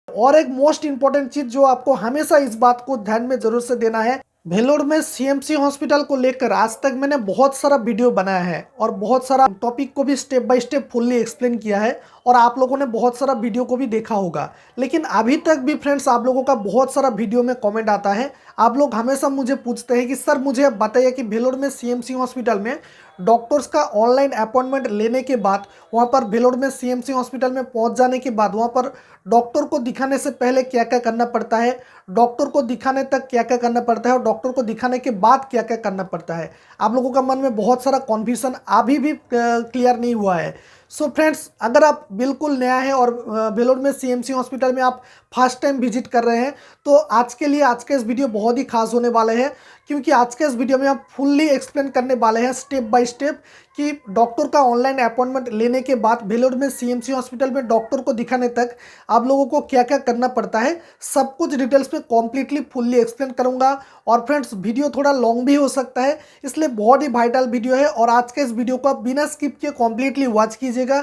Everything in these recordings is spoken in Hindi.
और एक मोस्ट इंपॉर्टेंट चीज जो आपको हमेशा इस बात को ध्यान में जरूर से देना है, भेलोर में सीएमसी हॉस्पिटल को लेकर आज तक मैंने बहुत सारा वीडियो बनाया है और बहुत सारा टॉपिक को भी step by step fully explain किया है और आप लोगों ने बहुत सारा वीडियो को भी देखा होगा। लेकिन अभी तक भी फ्रेंड्स आप लोगों का बहुत सारा वीडियो में कमेंट आता है। आप लोग हमेशा मुझे पूछते हैं कि सर मुझे अब बताइए कि भेलोर में सीएमसी हॉस्पिटल में डॉक्टर्स का ऑनलाइन अपॉइंटमेंट लेने के बाद वहाँ पर भेलोर में सीएमसी हॉस्पिटल में पहुँच जाने के बाद वहाँ पर डॉक्टर को दिखाने से पहले क्या क्या करना पड़ता है, डॉक्टर को दिखाने तक क्या क्या करना पड़ता है और डॉक्टर को दिखाने के बाद क्या क्या करना पड़ता है। आप लोगों का मन में बहुत सारा कॉन्फ्यूजन अभी भी क्लियर नहीं हुआ है। सो फ्रेंड्स, अगर आप बिल्कुल नया है और भेलोर में सीएमसी हॉस्पिटल में आप फर्स्ट टाइम विजिट कर रहे हैं तो आज के लिए आज का इस वीडियो बहुत ही खास होने वाले हैं, क्योंकि आज के इस वीडियो में आप फुल्ली एक्सप्लेन करने वाले हैं स्टेप बाय स्टेप कि डॉक्टर का ऑनलाइन अपॉइंटमेंट लेने के बाद भेलोर में सीएमसी हॉस्पिटल में डॉक्टर को दिखाने तक आप लोगों को क्या क्या करना पड़ता है, सब कुछ डिटेल्स में कॉम्प्लीटली फुल्ली एक्सप्लेन करूंगा। और फ्रेंड्स, वीडियो थोड़ा लॉन्ग भी हो सकता है, इसलिए बहुत ही वाइटल वीडियो है और आज के इस वीडियो को आप बिना स्किप किए कॉम्प्लीटली वॉच कीजिएगा,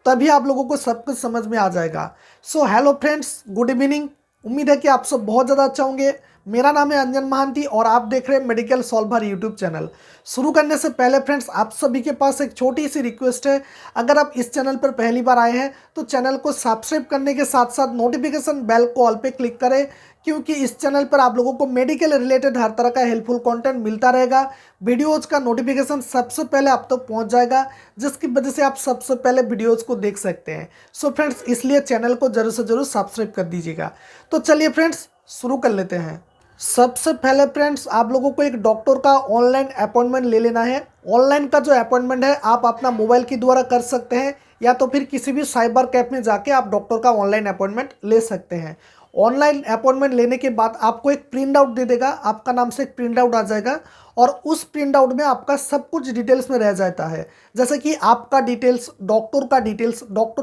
तभी आप लोगों को सब कुछ समझ में आ जाएगा। So hello friends, good evening. उम्मीद है कि आप सब बहुत ज़्यादा अच्छा होंगे। मेरा नाम है अंजन महांती और आप देख रहे हैं मेडिकल सॉल्वर यूट्यूब चैनल। शुरू करने से पहले फ्रेंड्स, आप सभी के पास एक छोटी सी रिक्वेस्ट है। अगर आप इस चैनल पर पहली बार आए हैं तो चैनल को सब्सक्राइब करने के साथ साथ नोटिफिकेशन बेल को ऑल पे क्लिक करें, क्योंकि इस चैनल पर आप लोगों को मेडिकल रिलेटेड हर तरह का हेल्पफुल कंटेंट मिलता रहेगा। वीडियोज़ का नोटिफिकेशन सबसे पहले आप तक पहुंच जाएगा, जिसकी वजह से आप सबसे पहले वीडियोज़ को देख सकते हैं। सो फ्रेंड्स, इसलिए चैनल को जरूर से जरूर सब्सक्राइब कर दीजिएगा। तो चलिए फ्रेंड्स, शुरू कर लेते हैं। सबसे पहले फ्रेंड्स, आप लोगों को एक डॉक्टर का ऑनलाइन अपॉइंटमेंट ले लेना है। ऑनलाइन का जो अपॉइंटमेंट है आप अपना मोबाइल के द्वारा कर सकते हैं या तो फिर किसी भी साइबर कैफ में जाके आप डॉक्टर का ऑनलाइन अपॉइंटमेंट ले सकते हैं। ऑनलाइन अपॉइंटमेंट लेने के बाद आपको एक प्रिंट आउट दे देगा, आपका नाम से एक प्रिंट आउट आ जाएगा और उस प्रिंट आउट में आपका सब कुछ डिटेल्स में रह जाता है, जैसे कि आपका डिटेल्स, डॉक्टर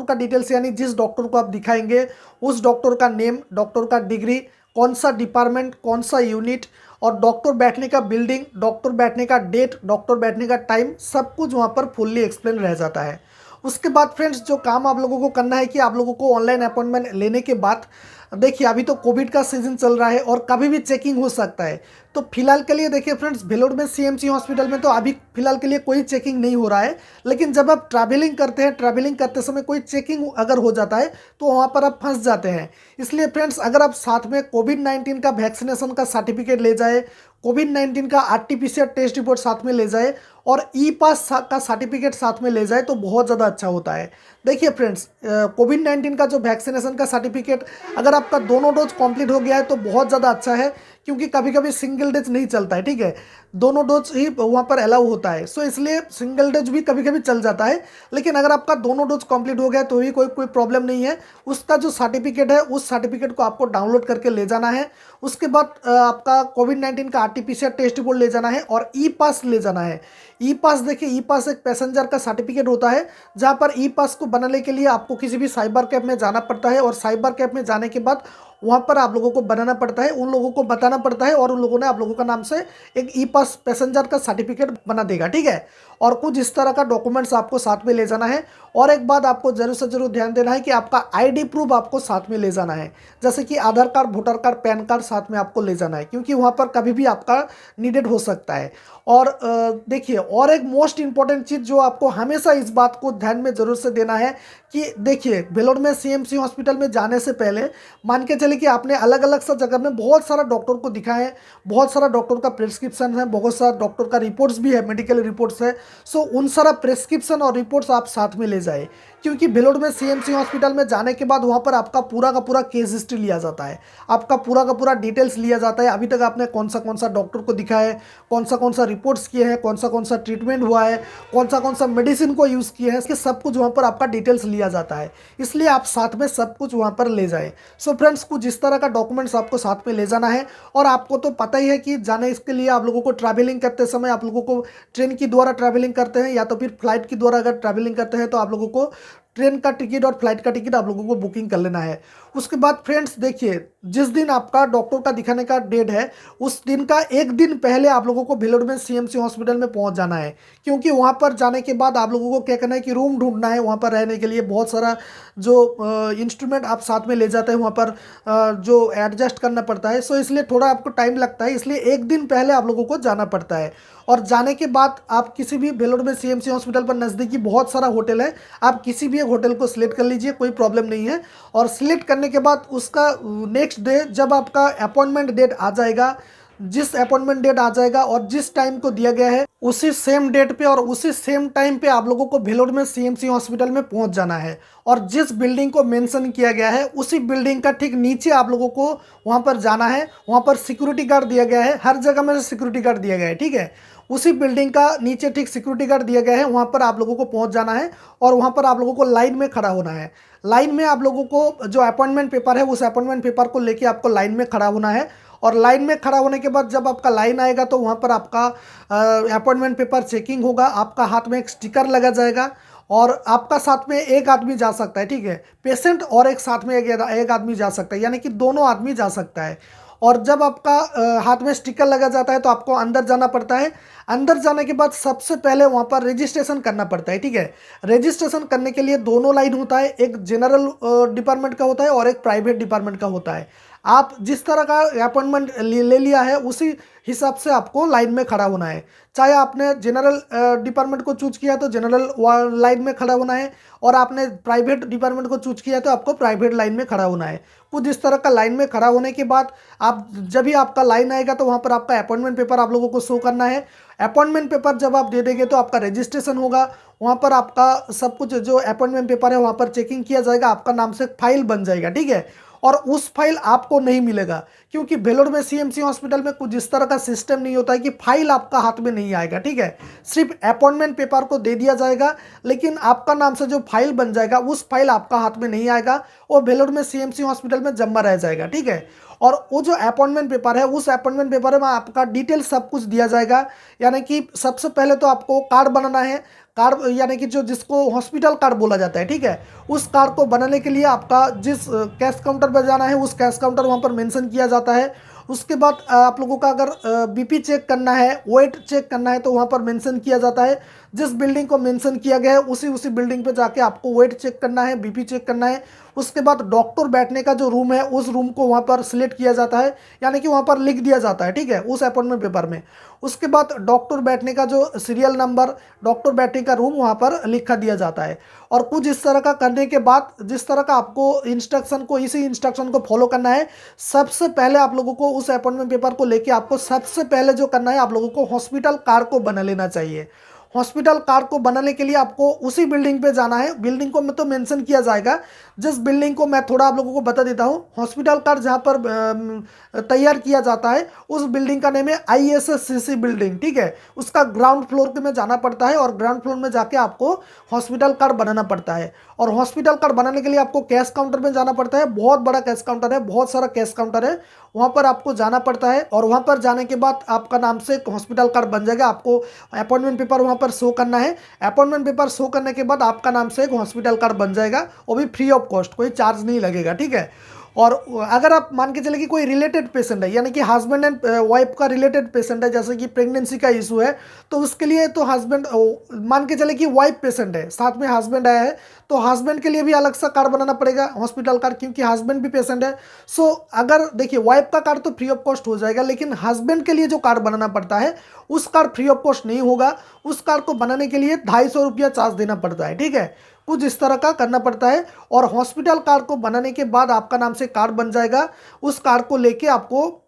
का डिटेल्स यानी जिस डॉक्टर को आप दिखाएंगे उस डॉक्टर का नेम, डॉक्टर का डिग्री, कौन सा डिपार्टमेंट, कौन सा यूनिट और डॉक्टर बैठने का बिल्डिंग, डॉक्टर बैठने का डेट, डॉक्टर बैठने का टाइम, सब कुछ वहाँ पर फुल्ली एक्सप्लेन रह जाता है। उसके बाद फ्रेंड्स, जो काम आप लोगों को करना है कि आप लोगों को ऑनलाइन अपॉइंटमेंट लेने के बाद, देखिए अभी तो कोविड का सीजन चल रहा है और कभी भी चेकिंग हो सकता है। तो फिलहाल के लिए देखिए फ्रेंड्स, भेलोर में सीएमसी हॉस्पिटल में तो अभी फिलहाल के लिए कोई चेकिंग नहीं हो रहा है, लेकिन जब आप ट्रैवलिंग करते हैं, ट्रैवलिंग करते समय कोई चेकिंग अगर हो जाता है तो वहाँ पर आप फंस जाते हैं। इसलिए फ्रेंड्स, अगर आप साथ में कोविड-19 का वैक्सीनेशन का सर्टिफिकेट ले जाए, कोविड-19 का आरटी-पीसीआर टेस्ट रिपोर्ट साथ में ले जाए और ई पास का सर्टिफिकेट साथ में ले जाए तो बहुत ज़्यादा अच्छा होता है। देखिए फ्रेंड्स, कोविड-19 का जो वैक्सीनेशन का सर्टिफिकेट अगर आपका दोनों डोज कंप्लीट हो गया है तो बहुत ज़्यादा अच्छा है, क्योंकि कभी कभी सिंगल डोज नहीं चलता है, ठीक है, दोनों डोज ही वहाँ पर अलाउ होता है। सो इसलिए सिंगल डोज भी कभी कभी चल जाता है, लेकिन अगर आपका दोनों डोज कंप्लीट हो गया तो भी कोई प्रॉब्लम नहीं है। उसका जो सर्टिफिकेट है उस सर्टिफिकेट को आपको डाउनलोड करके ले जाना है। उसके बाद आपका कोविड-19 का आरटी-पीसीआर टेस्ट रिपोर्ट ले जाना है और ई पास ले जाना है। ई पास, देखिए ई पास एक पैसेंजर का सर्टिफिकेट होता है, जहाँ पर ई पास को बनाने के लिए आपको किसी भी साइबर कैफ में जाना पड़ता है और साइबर कैफ में जाने के बाद वहाँ पर आप लोगों को बनाना पड़ता है, उन लोगों को बताना पड़ता है और उन लोगों ने आप लोगों का नाम से एक ई पास पैसेंजर का सर्टिफिकेट बना देगा, ठीक है। और कुछ इस तरह का डॉक्यूमेंट्स आपको साथ में ले जाना है। और एक बात आपको जरूर से जरूर ध्यान देना है कि आपका आईडी प्रूफ आपको साथ में ले जाना है, जैसे कि Aadhaar card, voter card, PAN card साथ में आपको ले जाना है, क्योंकि वहाँ पर कभी भी आपका नीडेड हो सकता है। और देखिए, और एक मोस्ट इंपॉर्टेंट चीज़ जो आपको हमेशा इस बात को ध्यान में जरूर से देना है कि देखिए, भेलोर में सीएमसी हॉस्पिटल में जाने से पहले मान के चलिए कि आपने अलग अलग सा जगह में बहुत सारा डॉक्टर को दिखाया है, बहुत सारा डॉक्टर का प्रिस्क्रिप्शन है, बहुत सारा डॉक्टर का रिपोर्ट्स भी है, मेडिकल रिपोर्ट्स है। सो उन सारा प्रिस्क्रिप्शन और रिपोर्ट्स आप साथ में ले जाए, क्योंकि भेलोर में सीएमसी हॉस्पिटल में जाने के बाद वहाँ पर आपका पूरा का पूरा केस हिस्ट्री लिया जाता है, आपका पूरा का पूरा डिटेल्स लिया जाता है। अभी तक आपने कौन सा डॉक्टर को दिखाया है, कौन सा रिपोर्ट्स किए हैं, कौन सा ट्रीटमेंट हुआ है, कौन सा मेडिसिन को यूज़ किए हैं, इसके सब कुछ वहाँ पर आपका डिटेल्स लिया जाता है। इसलिए आप साथ में सब कुछ वहाँ पर ले जाएं। सो फ्रेंड्स, कुछ इस तरह का डॉक्यूमेंट्स आपको साथ में ले जाना है। और आपको तो पता ही है कि जाने इसके लिए आप लोगों को ट्रैवलिंग करते समय आप लोगों को ट्रेन के द्वारा ट्रैवलिंग करते हैं या तो फिर फ्लाइट के द्वारा अगर ट्रैवलिंग करते हैं तो आप लोगों को ट्रेन का टिकट और फ्लाइट का टिकट आप लोगों को बुकिंग कर लेना है। उसके बाद फ्रेंड्स देखिए, जिस दिन आपका डॉक्टर का दिखाने का डेट है उस दिन का एक दिन पहले आप लोगों को भेलोर में सीएमसी हॉस्पिटल में पहुंच जाना है, क्योंकि वहां पर जाने के बाद आप लोगों को क्या करना है कि रूम ढूंढना है वहां पर रहने के लिए। बहुत सारा जो इंस्ट्रूमेंट आप साथ में ले जाते हैं वहां पर जो एडजस्ट करना पड़ता है, सो इसलिए थोड़ा आपको टाइम लगता है, इसलिए एक दिन पहले आप लोगों को जाना पड़ता है। और जाने के बाद आप किसी भी भेलोर में सीएमसी हॉस्पिटल पर नज़दीकी बहुत सारा होटल है, आप किसी भी एक होटल को सिलेक्ट कर लीजिए, कोई प्रॉब्लम नहीं है। और सिलेक्ट करने के बाद उसका नेक्स्ट डे जब आपका अपॉइंटमेंट डेट आ जाएगा, जिस अपॉइंटमेंट डेट आ जाएगा और जिस टाइम को दिया गया है उसी सेम डेट पे और उसी सेम टाइम पे आप लोगों को भेलोर में सीएमसी हॉस्पिटल में पहुंच जाना है। और जिस बिल्डिंग को मेंशन किया गया है उसी बिल्डिंग का ठीक नीचे आप लोगों को वहां पर जाना है। वहां पर सिक्योरिटी गार्ड दिया गया है, हर जगह में सिक्योरिटी गार्ड दिया गया है, ठीक है। उसी बिल्डिंग का नीचे ठीक सिक्योरिटी गार्ड दिया गया है, वहां पर आप लोगों को पहुंच जाना है और वहां पर आप लोगों को लाइन में खड़ा होना है। लाइन में आप लोगों को जो अपॉइंटमेंट पेपर है उस अपॉइंटमेंट पेपर को लेके आपको लाइन में खड़ा होना है। और लाइन में खड़ा होने के बाद जब आपका लाइन आएगा तो वहाँ पर आपका अपॉइंटमेंट पेपर चेकिंग होगा, आपका हाथ में एक स्टिकर लगा जाएगा और आपका साथ में एक आदमी जा सकता है, ठीक है। पेशेंट और एक साथ में एक आदमी जा सकता है, यानी कि दोनों आदमी जा सकता है। और जब आपका हाथ में स्टिकर लगा जाता है तो आपको अंदर जाना पड़ता है। अंदर जाने के बाद सबसे पहले वहाँ पर रजिस्ट्रेशन करना पड़ता है, ठीक है। रजिस्ट्रेशन करने के लिए दोनों लाइन होता है, एक जनरल डिपार्टमेंट का होता है और एक प्राइवेट डिपार्टमेंट का होता है। आप जिस तरह का अपॉइंटमेंट ले लिया है उसी हिसाब से आपको लाइन में खड़ा होना है। चाहे आपने जनरल डिपार्टमेंट को चूज किया तो जनरल लाइन में खड़ा होना है, और आपने प्राइवेट डिपार्टमेंट को चूज किया तो आपको प्राइवेट लाइन में खड़ा होना है। कुछ इस तरह का लाइन में खड़ा होने के बाद आप जब भी आपका लाइन आएगा तो वहाँ पर आपका अपॉइंटमेंट पेपर आप लोगों को शो करना है। अपॉइंटमेंट पेपर जब आप दे देंगे तो आपका रजिस्ट्रेशन होगा, वहाँ पर आपका सब कुछ जो अपॉइंटमेंट पेपर है वहाँ पर चेकिंग किया जाएगा, आपका नाम से फाइल बन जाएगा, ठीक है। और उस फाइल आपको नहीं मिलेगा, क्योंकि भेलोर में सीएमसी हॉस्पिटल में कुछ इस तरह का सिस्टम नहीं होता है कि फाइल आपका हाथ में नहीं आएगा, ठीक है। सिर्फ अपॉइंटमेंट पेपर को दे दिया जाएगा, लेकिन आपका नाम से जो फाइल बन जाएगा उस फाइल आपका हाथ में नहीं आएगा, वो भेलोर में सीएमसी हॉस्पिटल में जमा रह जाएगा, ठीक है। और वो जो अपॉइंटमेंट पेपर है उस अपॉइंटमेंट पेपर में आपका डिटेल सब कुछ दिया जाएगा। यानी कि सबसे पहले तो आपको कार्ड बनाना है, कार्ड यानी कि जो जिसको हॉस्पिटल कार्ड बोला जाता है, ठीक है। उस कार्ड को बनाने के लिए आपका जिस कैश काउंटर पर जाना है उस कैश काउंटर वहाँ पर मेंशन किया जाता है। उसके बाद आप लोगों का अगर बीपी चेक करना है, वेट चेक करना है तो वहाँ पर मेंशन किया जाता है। जिस बिल्डिंग को मेंशन किया गया है उसी बिल्डिंग पे जाके आपको वेट चेक करना है, बीपी चेक करना है। उसके बाद डॉक्टर बैठने का जो रूम है उस रूम को वहाँ पर सिलेक्ट किया जाता है, यानी कि वहाँ पर लिख दिया जाता है, ठीक है, उस अपॉइंटमेंट पेपर में। उसके बाद डॉक्टर बैठने का जो सीरियल नंबर, डॉक्टर बैठने का रूम वहाँ पर लिखा दिया जाता है। और कुछ इस तरह का करने के बाद जिस तरह का आपको इसी इंस्ट्रक्शन को फॉलो करना है। सबसे पहले आप लोगों को उस अपॉइंटमेंट पेपर को लेके आपको सबसे पहले जो करना है, आप लोगों को हॉस्पिटल कार्ड को बना लेना चाहिए। हॉस्पिटल कार्ड को बनाने के लिए आपको उसी बिल्डिंग पे जाना है। बिल्डिंग को तो मेंशन किया जाएगा, जिस बिल्डिंग को मैं थोड़ा आप लोगों को बता देता हूँ। हॉस्पिटल कार्ड जहाँ पर तैयार किया जाता है उस बिल्डिंग का नेम है ISSCC बिल्डिंग, ठीक है। उसका ग्राउंड फ्लोर पे में जाना पड़ता है और ग्राउंड फ्लोर में जाके आपको हॉस्पिटल कार्ड बनाना पड़ता है। और हॉस्पिटल कार्ड बनाने के लिए आपको कैश काउंटर में जाना पड़ता है। बहुत बड़ा कैश काउंटर है, बहुत सारा कैश काउंटर है, वहाँ पर आपको जाना पड़ता है। और वहाँ पर जाने के बाद आपका नाम से हॉस्पिटल कार्ड बन जाएगा। आपको अपॉइंटमेंट पेपर वहाँ पर शो करना है। अपॉइंटमेंट पेपर शो करने के बाद आपका नाम से एक हॉस्पिटल कार्ड बन जाएगा, वो भी फ्री ऑफ कॉस्ट, कोई चार्ज नहीं लगेगा, ठीक है। और अगर आप मान के चले कि कोई रिलेटेड पेशेंट है, यानी कि हस्बैंड एंड वाइफ का रिलेटेड पेशेंट है, जैसे कि प्रेगनेंसी का इशू है, तो उसके लिए तो हस्बैंड मान के चले कि वाइफ पेशेंट है, साथ में हस्बैंड आया है, तो हस्बैंड के लिए भी अलग सा कार्ड बनाना पड़ेगा, हॉस्पिटल कार्ड, क्योंकि हस्बैंड भी पेशेंट है। सो अगर देखिए वाइफ का कार्ड तो फ्री ऑफ कॉस्ट हो जाएगा, लेकिन हस्बैंड के लिए जो कार्ड बनाना पड़ता है उस कार्ड फ्री ऑफ कॉस्ट नहीं होगा। उस कार्ड को बनाने के लिए 250 रुपया चार्ज देना पड़ता है, ठीक है। कुछ इस तरह का करना पड़ता है। और हॉस्पिटल कार्ड को बनाने के बाद आपका नाम से कार्ड बन जाएगा। उस कार्ड को लेके आपको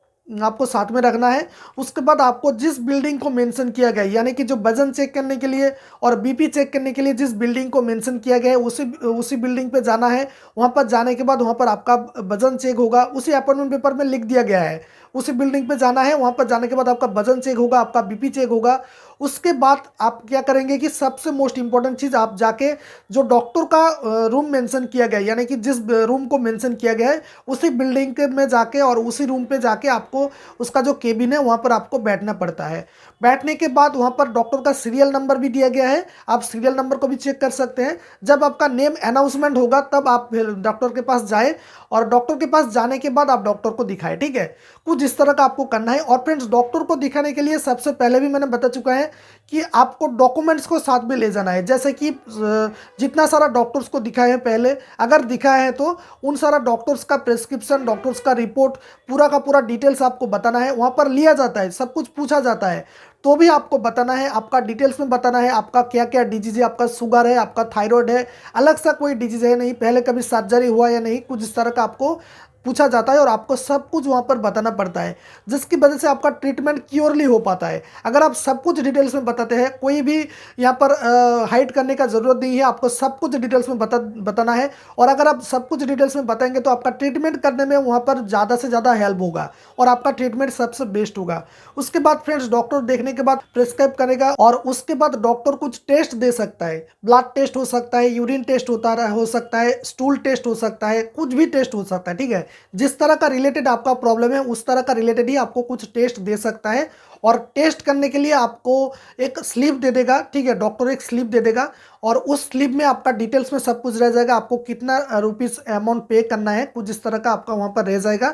साथ में रखना है। उसके बाद आपको जिस बिल्डिंग को मेंशन किया गया है, यानी कि जो वजन चेक करने के लिए और बीपी चेक करने के लिए जिस बिल्डिंग को मेंशन किया गया है उसी बिल्डिंग पे जाना है। वहाँ पर जाने के बाद वहाँ पर आपका वजन चेक होगा, उसी अपॉइंटमेंट पेपर में लिख दिया गया है। उसी बिल्डिंग पे जाना है। वहाँ पर जाने के बाद आपका वजन चेक होगा, आपका बीपी चेक होगा। उसके बाद आप क्या करेंगे कि सबसे मोस्ट इंपॉर्टेंट चीज़, आप जाके जो डॉक्टर का रूम मेंशन किया गया है, यानी कि जिस रूम को मेंशन किया गया है उसी बिल्डिंग के में जाके और उसी रूम पे जाके आपको उसका जो केबिन है वहाँ पर आपको बैठना पड़ता है। बैठने के बाद वहाँ पर डॉक्टर का सीरियल नंबर भी दिया गया है, आप सीरियल नंबर को भी चेक कर सकते हैं। जब आपका नेम अनाउंसमेंट होगा तब आप फिर डॉक्टर के पास जाए और डॉक्टर के पास जाने के बाद आप डॉक्टर को दिखाएं, ठीक है। कुछ इस तरह का आपको करना है। और फ्रेंड्स, डॉक्टर को दिखाने के लिए सबसे पहले भी मैंने बता चुका है कि आपको डॉक्यूमेंट्स को साथ में ले जाना है। जैसे कि जितना सारा डॉक्टर्स को दिखाए हैं पहले, अगर दिखाए हैं तो उन सारा डॉक्टर्स का प्रेस्क्रिप्शन, डॉक्टर्स का रिपोर्ट, पूरा का पूरा डिटेल्स आपको बताना है। वहाँ पर लिया जाता है, सब कुछ पूछा जाता है, तो भी आपको बताना है, आपका डिटेल्स में बताना है आपका क्या क्या डिजीज है, आपका शुगर है, आपका थायराइड है, अलग सा कोई डिजीज है नहीं, पहले कभी सर्जरी हुआ या नहीं, कुछ इस तरह का आपको पूछा जाता है और आपको सब कुछ वहाँ पर बताना पड़ता है, जिसकी वजह से आपका ट्रीटमेंट क्योरली हो पाता है। अगर आप सब कुछ डिटेल्स में बताते हैं, कोई भी यहाँ पर हाइड करने का ज़रूरत नहीं है, आपको सब कुछ डिटेल्स में बताना है। और अगर आप सब कुछ डिटेल्स में बताएंगे तो आपका ट्रीटमेंट करने में वहाँ पर ज़्यादा से ज़्यादा हेल्प होगा और आपका ट्रीटमेंट सबसे बेस्ट होगा। उसके बाद फ्रेंड्स, डॉक्टर देखने के बाद प्रिस्क्राइब करेगा और उसके बाद डॉक्टर कुछ टेस्ट दे सकता है। ब्लड टेस्ट हो सकता है, यूरिन टेस्ट हो सकता है, स्टूल टेस्ट हो सकता है, कुछ भी टेस्ट हो सकता है, ठीक है। जिस तरह का रिलेटेड आपका प्रॉब्लम है उस तरह का रिलेटेड ही आपको कुछ टेस्ट दे सकता है। और टेस्ट करने के लिए आपको एक स्लिप दे देगा, ठीक है, डॉक्टर एक स्लिप दे देगा और उस स्लिप में आपका डिटेल्स में सब कुछ रह जाएगा, आपको कितना रुपीस अमाउंट पे करना है, कुछ इस तरह का आपका वहाँ पर रह जाएगा।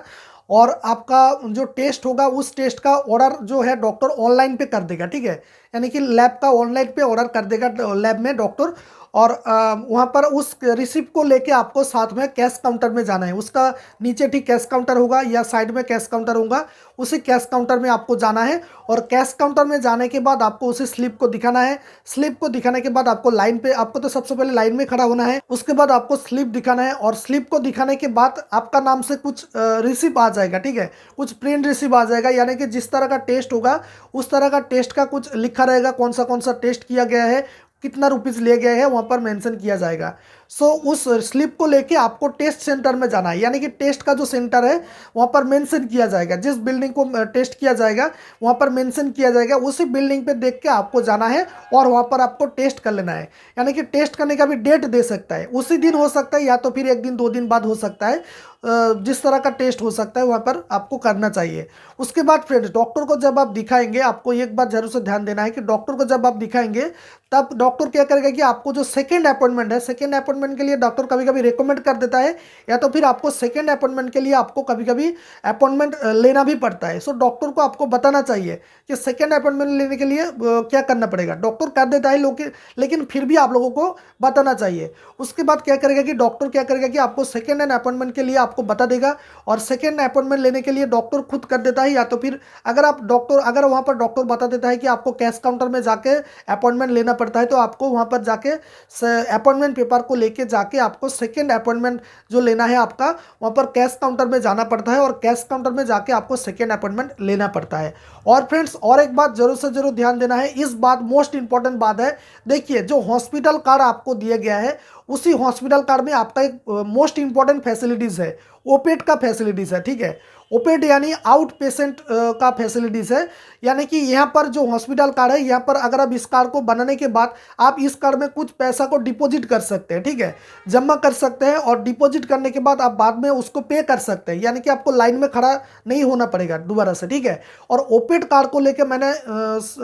और आपका जो टेस्ट होगा उस टेस्ट का ऑर्डर जो है डॉक्टर ऑनलाइन पे कर देगा, ठीक है, यानी कि लैब का ऑनलाइन पे ऑर्डर कर देगा लैब में डॉक्टर। और वहाँ पर उस रिसिप्ट को लेके आपको साथ में कैश काउंटर में जाना है। उसका नीचे ठीक कैश काउंटर होगा या साइड में कैश काउंटर होगा, उसी कैश काउंटर में आपको जाना है। और कैश काउंटर में जाने के बाद आपको उसी स्लिप को दिखाना है। स्लिप को दिखाने के बाद आपको लाइन पे, आपको तो सबसे पहले लाइन में खड़ा होना है, उसके बाद आपको स्लिप दिखाना है। और स्लिप को दिखाने के बाद आपका नाम से कुछ रिसिप्ट आ जाएगा, ठीक है, कुछ प्रिंट रिसिप्ट आ जाएगा, यानी कि जिस तरह का टेस्ट होगा उस तरह का टेस्ट का कुछ लिखा रहेगा, कौन सा टेस्ट किया गया है, कितना रुपीस लिए गए हैं, वहाँ पर मेंशन किया जाएगा। सो उस स्लिप को लेके आपको टेस्ट सेंटर में जाना है, यानी कि टेस्ट का जो सेंटर है वहाँ पर मेंशन किया जाएगा, जिस बिल्डिंग को टेस्ट किया जाएगा वहाँ पर मेंशन किया जाएगा, उसी बिल्डिंग पे देख के आपको जाना है और वहाँ पर आपको टेस्ट कर लेना है। यानी कि टेस्ट करने का भी डेट दे सकता है, उसी दिन हो सकता है या तो फिर 1 दिन 2 दिन बाद हो सकता है, जिस तरह का टेस्ट हो सकता है वहाँ पर आपको करना चाहिए। उसके बाद फ्रेंड्स, डॉक्टर को जब आप दिखाएंगे, आपको एक बात जरूर से ध्यान देना है कि डॉक्टर को जब आप दिखाएंगे तब डॉक्टर क्या करेगा कि आपको जो सेकेंड अपॉइंटमेंट है, सेकेंड अपॉइंटमेंट के लिए डॉक्टर कभी कभी रिकमेंड कर देता है, या तो फिर आपको सेकेंड अपॉइंटमेंट के लिए आपको कभी कभी अपॉइंटमेंट लेना भी पड़ता है। सो डॉक्टर को आपको बताना चाहिए कि सेकेंड अपॉइंटमेंट लेने के लिए क्या करना पड़ेगा। डॉक्टर कर देता है लोग, लेकिन फिर भी आप लोगों को बताना चाहिए। उसके बाद क्या करेगा कि डॉक्टर क्या करेगा कि आपको सेकेंड हैंड अपॉइंटमेंट के लिए आपको बता देगा और सेकेंड अपॉइंटमेंट लेने के लिए डॉक्टर खुद कर देता है, या तो फिर अगर वहाँ पर डॉक्टर बता देता है कि आपको कैश काउंटर में जाके अपॉइंटमेंट लेना पड़ता है, तो आपको वहाँ पर जाके अपॉइंटमेंट पेपर को लेके जाके आपको सेकेंड अपॉइंटमेंट जो लेना है आपका, वहाँ पर कैश काउंटर में जाना पड़ता है और कैश काउंटर में जाके आपको सेकेंड अपॉइंटमेंट लेना पड़ता है। और फ्रेंड्स, और एक बात जरूर से जरूर ध्यान देना है, इस बात मोस्ट इंपॉर्टेंट बात है। देखिए, जो हॉस्पिटल कार्ड आपको दिया गया है उसी हॉस्पिटल कार्ड में आपका एक मोस्ट इंपॉर्टेंट फैसिलिटीज़ है, ओपेड का फैसिलिटीज़ है, ठीक है। ओपेड यानी आउट पेशेंट का फैसिलिटीज़ है, यानी कि यहाँ पर जो हॉस्पिटल कार्ड है, यहाँ पर अगर आप इस कार्ड को बनाने के बाद आप इस कार्ड में कुछ पैसा को डिपॉजिट कर सकते हैं, ठीक है, जमा कर सकते हैं और डिपॉजिट करने के बाद आप बाद में उसको पे कर सकते हैं, यानी कि आपको लाइन में खड़ा नहीं होना पड़ेगा दोबारा से, ठीक है। और ओपेड कार्ड को लेकर मैंने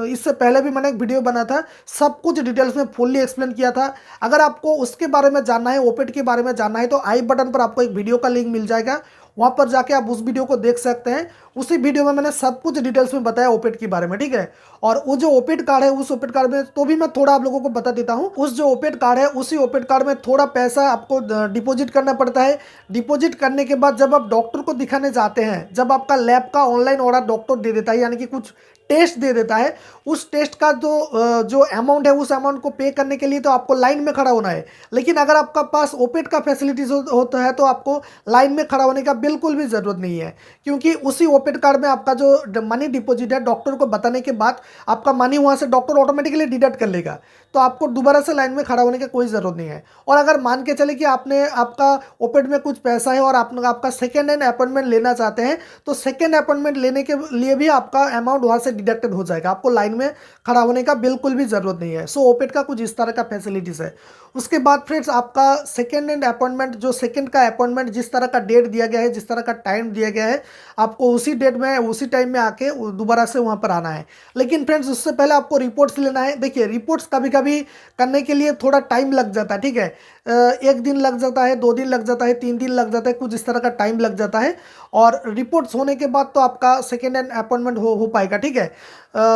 इससे पहले भी मैंने एक वीडियो बना था, सब कुछ डिटेल्स में फुल्ली एक्सप्लेन किया था। अगर आपको उसके बारे में जानना है, ओपेड के बारे में जानना है, तो आई बटन पर आपको एक वीडियो का लिंक मिल जाएगा, वहाँ पर जाके आप उस वीडियो को देख सकते हैं। उसी वीडियो में मैंने सब कुछ डिटेल्स में बताया ओपेड के बारे में, ठीक है। और वो जो ओपेड कार्ड है, उस ओपेड कार्ड में तो भी मैं थोड़ा आप लोगों को बता देता हूँ। उस जो ओपेड कार्ड है, उसी ओपेड कार्ड में थोड़ा पैसा आपको डिपॉजिट करना पड़ता है। डिपॉजिट करने के बाद जब आप डॉक्टर को दिखाने जाते हैं, जब आपका लैब का ऑनलाइन ऑर्डर डॉक्टर दे देता है, यानी कि कुछ टेस्ट दे देता है, उस टेस्ट का जो अमाउंट है, उस अमाउंट को पे करने के लिए तो आपको लाइन में खड़ा होना है। लेकिन अगर आपका पास ओपेड का फैसिलिटीज होता है तो आपको लाइन में खड़ा होने का बिल्कुल भी ज़रूरत नहीं है, क्योंकि उसी ओपेड कार्ड में आपका जो मनी डिपॉजिट है, डॉक्टर को बताने के बाद आपका मनी वहाँ से डॉक्टर ऑटोमेटिकली डिडक्ट कर लेगा। तो आपको दोबारा से लाइन में खड़ा होने की कोई ज़रूरत नहीं है। और अगर मान के चले कि आपने आपका ओपेड में कुछ पैसा है और आपका सेकेंड हैंड अपॉइंटमेंट लेना चाहते हैं, तो सेकेंड अपॉइंटमेंट लेने के लिए भी आपका अमाउंट वहाँ से डिडक्टेड हो जाएगा, आपको लाइन में खड़ा होने का बिल्कुल भी ज़रूरत नहीं है। सो ओपेड का कुछ इस तरह का फैसिलिटीज़ है। उसके बाद फ्रेंड्स, आपका सेकेंड हैंड अपॉइंटमेंट, जो सेकेंड का अपॉइंटमेंट जिस तरह का डेट दिया गया है, जिस तरह का टाइम दिया गया है, आपको उसी डेट में उसी टाइम में आके दोबारा से वहाँ पर आना है। लेकिन फ्रेंड्स, उससे पहले आपको रिपोर्ट्स लेना है। देखिए, रिपोर्ट्स कभी कभी करने के लिए थोड़ा टाइम लग जाता है, ठीक है। 1 दिन लग जाता है, 2 दिन लग जाता है, 3 दिन लग जाता है, कुछ इस तरह का टाइम लग जाता है। और रिपोर्ट्स होने के बाद तो आपका सेकेंड हैंड अपॉइंटमेंट हो पाएगा, ठीक है।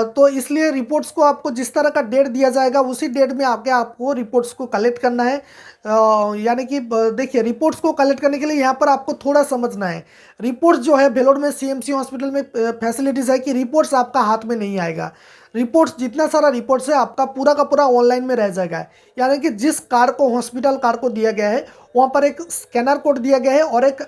तो इसलिए रिपोर्ट्स को आपको जिस तरह का डेट दिया जाएगा उसी डेट में आके आपको रिपोर्ट्स को कलेक्ट करना है। यानी कि देखिए, रिपोर्ट्स को कलेक्ट करने के लिए यहाँ पर आपको थोड़ा समझना है। रिपोर्ट्स जो है, भेलोर में सीएमसी हॉस्पिटल में फैसिलिटीज़ है कि रिपोर्ट्स आपका हाथ में नहीं आएगा। रिपोर्ट्स, जितना सारा रिपोर्ट्स है आपका पूरा का पूरा ऑनलाइन में रह जाएगा। यानी कि जिस कार को, हॉस्पिटल कार को दिया गया है, वहाँ पर एक स्कैनर कोड दिया गया है और एक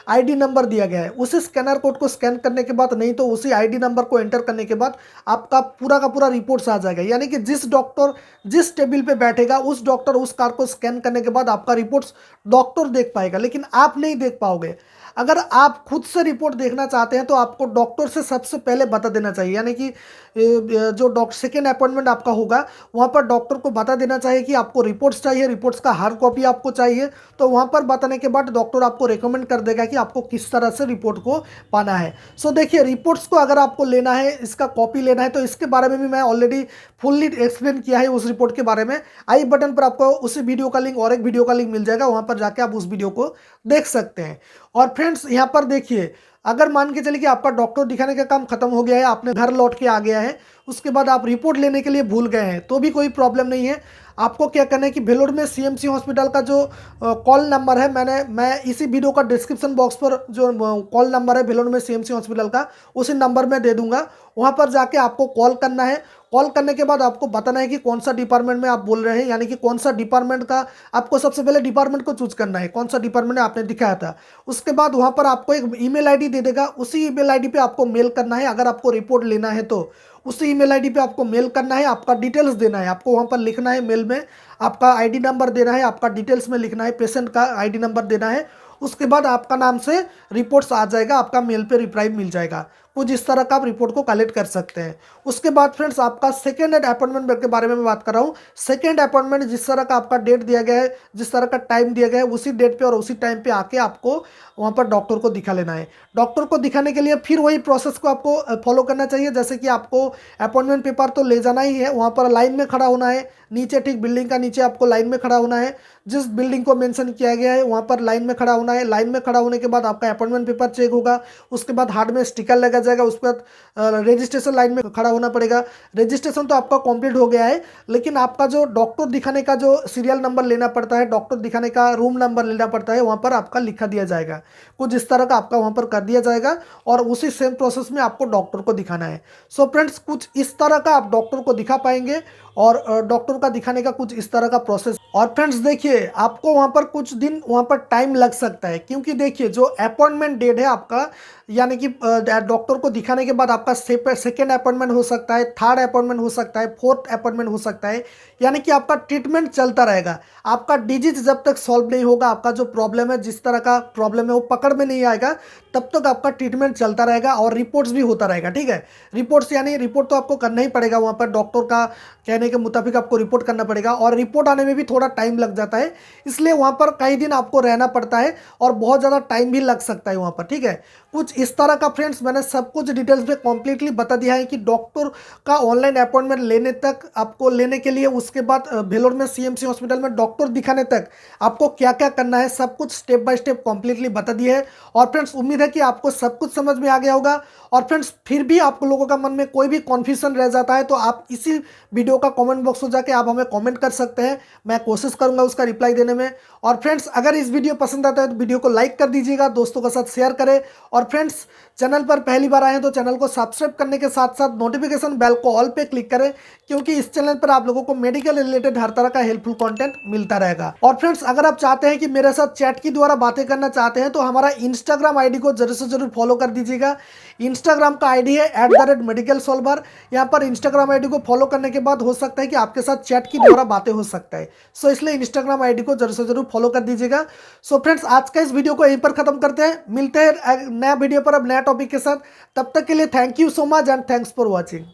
आईडी नंबर दिया गया है। उसी स्कैनर कोड को स्कैन करने के बाद, नहीं तो उसी आईडी नंबर को एंटर करने के बाद आपका पूरा का पूरा रिपोर्ट्स आ जाएगा। यानी कि जिस डॉक्टर जिस टेबल पे बैठेगा, उस डॉक्टर उस कार को स्कैन करने के बाद आपका रिपोर्ट्स डॉक्टर देख पाएगा, लेकिन आप नहीं देख पाओगे। अगर आप खुद से रिपोर्ट देखना चाहते हैं तो आपको डॉक्टर से सबसे पहले बता देना चाहिए। यानी कि जो डॉक्टर सेकेंड अपॉइंटमेंट आपका होगा, वहाँ पर डॉक्टर को बता देना चाहिए कि आपको रिपोर्ट्स चाहिए, रिपोर्ट्स का हार्ड कॉपी आपको चाहिए। तो वहाँ पर बताने के बाद डॉक्टर आपको रिकमेंड कर देगा कि आपको किस तरह से रिपोर्ट को पाना है। सो देखिए, रिपोर्ट्स को अगर आपको लेना है, इसका कॉपी लेना है, तो इसके बारे में भी मैं ऑलरेडी फुल्ली एक्सप्लेन किया है उस रिपोर्ट के बारे में। आई बटन पर आपको उसी वीडियो का लिंक और एक वीडियो का लिंक मिल जाएगा, वहाँ पर जाके आप उस वीडियो को देख सकते हैं। और फ्रेंड्स, यहाँ पर देखिए, अगर मान के चलिए कि आपका डॉक्टर दिखाने का काम खत्म हो गया है, आपने घर लौट के आ गया है, उसके बाद आप रिपोर्ट लेने के लिए भूल गए हैं, तो भी कोई प्रॉब्लम नहीं है। आपको क्या करना है कि भेलोर में सीएमसी हॉस्पिटल का जो कॉल नंबर है, मैं इसी वीडियो का डिस्क्रिप्शन बॉक्स पर जो कॉल नंबर है भेलोर में सीएमसी हॉस्पिटल का, उसी नंबर में दे दूंगा। वहाँ पर जाके आपको कॉल करना है। कॉल करने के बाद आपको बताना है कि कौन सा डिपार्टमेंट में आप बोल रहे हैं, यानी कि कौन सा डिपार्टमेंट का, आपको सबसे पहले डिपार्टमेंट को चूज करना है, कौन सा डिपार्टमेंट आपने दिखाया था। उसके बाद वहाँ पर आपको एक ईमेल आईडी दे देगा, उसी ईमेल आईडी पे आपको मेल करना है। अगर आपको रिपोर्ट लेना है तो उसी ईमेल आईडी पे आपको मेल करना है, आपका डिटेल्स देना है, आपको वहाँ पर लिखना है मेल में, आपका आईडी नंबर देना है, आपका डिटेल्स में लिखना है, पेशेंट का आईडी नंबर देना है। उसके बाद आपका नाम से रिपोर्ट्स आ जाएगा, आपका मेल पे रिप्लाई मिल जाएगा। कुछ इस तरह का आप रिपोर्ट को कलेक्ट कर सकते हैं। उसके बाद फ्रेंड्स, आपका सेकेंड हैंड अपॉइंटमेंट के बारे में मैं बात कर रहा हूँ। सेकेंड अपॉइंटमेंट जिस तरह का आपका डेट दिया गया है, जिस तरह का टाइम दिया गया है, उसी डेट पे और उसी टाइम पे आके आपको वहाँ पर डॉक्टर को दिखा लेना है। डॉक्टर को दिखाने के लिए फिर वही प्रोसेस को आपको फॉलो करना चाहिए। जैसे कि आपको अपॉइंटमेंट पेपर तो ले जाना ही है, वहाँ पर लाइन में खड़ा होना है, नीचे ठीक बिल्डिंग का नीचे आपको लाइन में खड़ा होना है। जिस बिल्डिंग को मेंशन किया गया है वहाँ पर लाइन में खड़ा होना है। लाइन में खड़ा होने के बाद आपका अपॉइंटमेंट पेपर चेक होगा, उसके बाद हार्ड में स्टिकर लगा जाएगा, उसके बाद रजिस्ट्रेशन लाइन में खड़ा होना पड़ेगा। रजिस्ट्रेशन तो आपका कंप्लीट हो गया है, लेकिन आपका जो डॉक्टर दिखाने का जो सीरियल नंबर लेना पड़ता है, डॉक्टर दिखाने का रूम नंबर लेना पड़ता है, वहाँ पर आपका लिखा दिया जाएगा। कुछ इस तरह का आपका वहाँ पर कर दिया जाएगा और उसी सेम प्रोसेस में आपको डॉक्टर को दिखाना है। सो फ्रेंड्स, कुछ इस तरह का आप डॉक्टर को दिखा पाएंगे और डॉक्टर का दिखाने का कुछ इस तरह का प्रोसेस। और फ्रेंड्स देखिए, आपको वहाँ पर कुछ दिन वहाँ पर टाइम लग सकता है, क्योंकि देखिए जो अपॉइंटमेंट डेट है आपका, यानी कि डॉक्टर को दिखाने के बाद आपका सेकेंड अपॉइंटमेंट हो सकता है, थर्ड अपॉइंटमेंट हो सकता है, फोर्थ अपॉइंटमेंट हो सकता है। यानी कि आपका ट्रीटमेंट चलता रहेगा। आपका डिजीज जब तक सॉल्व नहीं होगा, आपका जो प्रॉब्लम है, जिस तरह का प्रॉब्लम है वो पकड़ में नहीं आएगा, तब तक आपका ट्रीटमेंट चलता रहेगा और रिपोर्ट्स भी होता रहेगा, ठीक है। रिपोर्ट्स यानी रिपोर्ट तो आपको करना ही पड़ेगा, वहाँ पर डॉक्टर का कहने के मुताबिक आपको रिपोर्ट करना पड़ेगा और रिपोर्ट आने में भी थोड़ा टाइम लग जाता है, इसलिए वहाँ पर कई दिन आपको रहना पड़ता है और बहुत ज़्यादा टाइम भी लग सकता है वहाँ पर, ठीक है। कुछ इस तरह का फ्रेंड्स, मैंने सब कुछ डिटेल्स में कम्प्लीटली बता दिया है कि डॉक्टर का ऑनलाइन अपॉइंटमेंट लेने तक, आपको लेने के लिए, उसके बाद भेलोर में सीएमसी हॉस्पिटल में डॉक्टर दिखाने तक आपको क्या क्या करना है, सब कुछ स्टेप बाय स्टेप कम्प्लीटली बता दिया है। और फ्रेंड्स, उम्मीद है कि आपको सब कुछ समझ में आ गया होगा। और फ्रेंड्स, फिर भी आप लोगों का मन में कोई भी कन्फ्यूजन रह जाता है तो आप इसी वीडियो का कमेंट बॉक्स में जाके आप हमें कमेंट कर सकते हैं, मैं कोशिश करूंगा उसका रिप्लाई देने में। और फ्रेंड्स, अगर इस वीडियो पसंद आता है तो वीडियो को लाइक कर दीजिएगा, दोस्तों के साथ शेयर करें। और फ्रेंड्स, चैनल पर पहली बार आए हैं तो चैनल को सब्सक्राइब करने के साथ साथ नोटिफिकेशन बेल को ऑल पे क्लिक करें, क्योंकि इस चैनल पर आप लोगों को मेडिकल रिलेटेड हर तरह का हेल्पफुल कंटेंट मिलता रहेगा। और फ्रेंड्स, अगर आप चाहते हैं कि मेरे साथ चैट के द्वारा बातें करना चाहते हैं तो हमारा इंस्टाग्राम आईडी को जरूर से जरूर फॉलो कर दीजिएगा। इंस्टाग्राम का आईडी है @medicalsolver। यहाँ पर इंस्टाग्राम आईडी को फॉलो करने के बाद हो सकता है कि आपके साथ चैट के द्वारा बातें हो सकता है। सो इसलिए इंस्टाग्राम आईडी को जरूर से जरूर फॉलो कर दीजिएगा। सो फ्रेंड्स, आज का इस वीडियो को यहीं पर खत्म करते हैं। मिलते हैं नया वीडियो पर अब नया टॉपिक के साथ। तब तक के लिए thank you so much and thanks for watching.